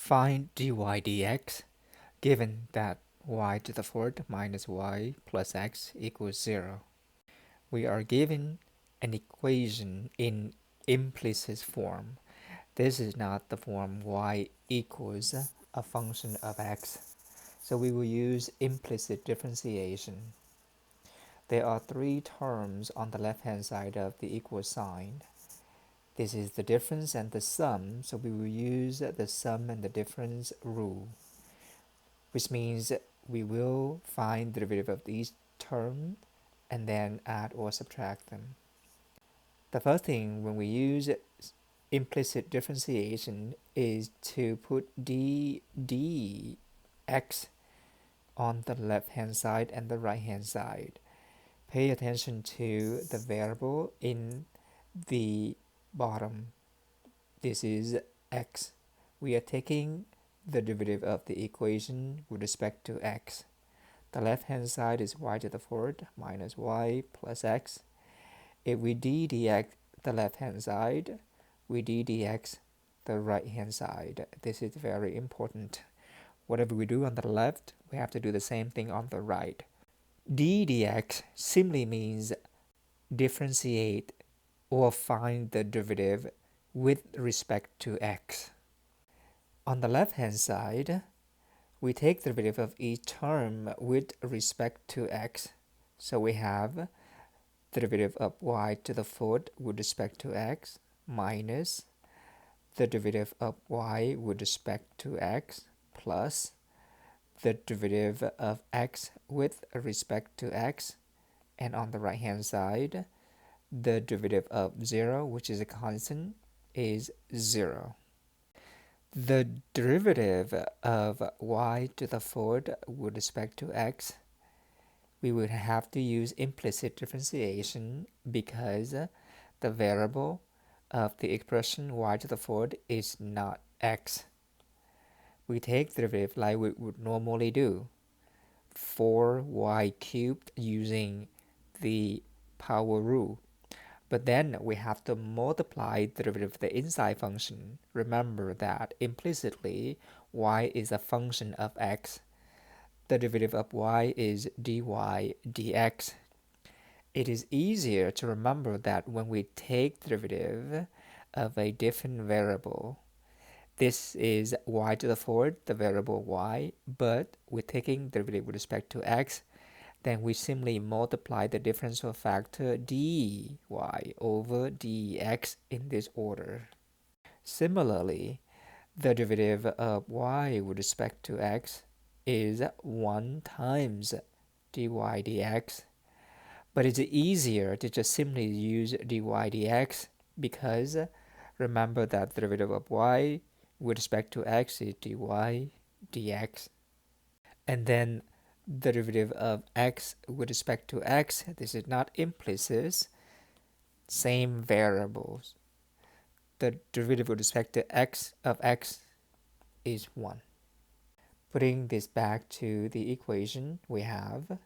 Find dy dx given that y to the fourth minus y plus x equals 0. We are given an equation in implicit form. This is not the form y equals a function of x. So we will use implicit differentiation. There are three terms on the left-hand side of the equal sign. This is the difference and the sum, so we will use the sum and the difference rule, which means we will find the derivative of each term and then add or subtract them. The first thing when we use implicit differentiation is to put dx on the left hand side and the right hand side. Pay attention to the variable in the bottom. This is x. We are taking the derivative of the equation with respect to x. The left hand side is y to the fourth minus y plus x. If we dx the left hand side, we dx the right hand side. This is very important. Whatever we do on the left, we have to do the same thing on the right. Dx simply means differentiate or find the derivative with respect to x. On the left hand side, we take the derivative of each term with respect to x. So we have the derivative of y to the fourth with respect to x minus the derivative of y with respect to x plus the derivative of x with respect to x, and on the right hand side the derivative of 0, which is a constant, is 0. The derivative of y to the fourth with respect to x, we would have to use implicit differentiation because the variable of the expression y to the fourth is not x. We take the derivative like we would normally do, 4y cubed using the power rule. But then we have to multiply the derivative of the inside function. Remember that implicitly y is a function of x. The derivative of y is dy dx. It is easier to remember that when we take the derivative of a different variable, this is y to the fourth, the variable y, but we're taking the derivative with respect to x, then we simply multiply the differential factor dy over dx in this order. Similarly, the derivative of y with respect to x is 1 times dy dx, but it's easier to just simply use dy dx because remember that the derivative of y with respect to x is dy dx, and then the derivative of x with respect to x, this is not implicit, same variables. The derivative with respect to x of x is 1. Putting this back to the equation, we have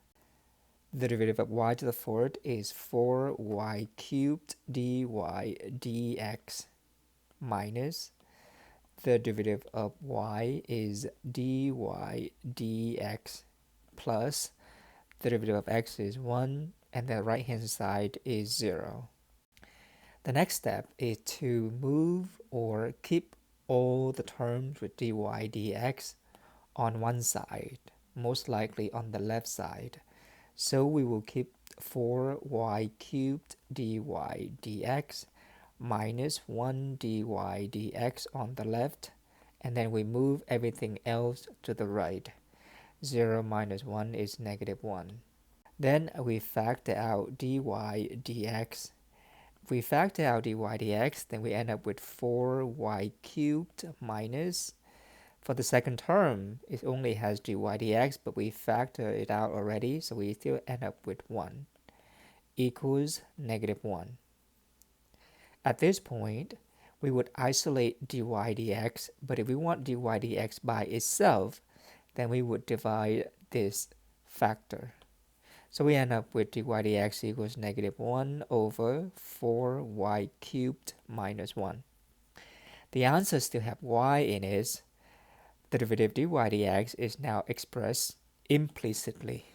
the derivative of y to the fourth is 4y cubed dy dx minus the derivative of y is dy dx plus the derivative of x is 1 and the right hand side is 0. The next step is to move or keep all the terms with dy dx on one side, most likely on the left side. So we will keep 4y cubed dy dx minus 1 dy dx on the left, and then we move everything else to the right. 0 minus 1 is negative 1. Then we factor out dy dx. If we factor out dy dx, then we end up with 4y cubed minus, for the second term, it only has dy dx, but we factor it out already, so we still end up with 1 equals negative 1. At this point, we would isolate dy dx, but if we want dy dx by itself, then we would divide this factor. So we end up with dy dx equals negative 1 over 4y cubed minus 1. The answer still have y in it, derivative dy dx is now expressed implicitly.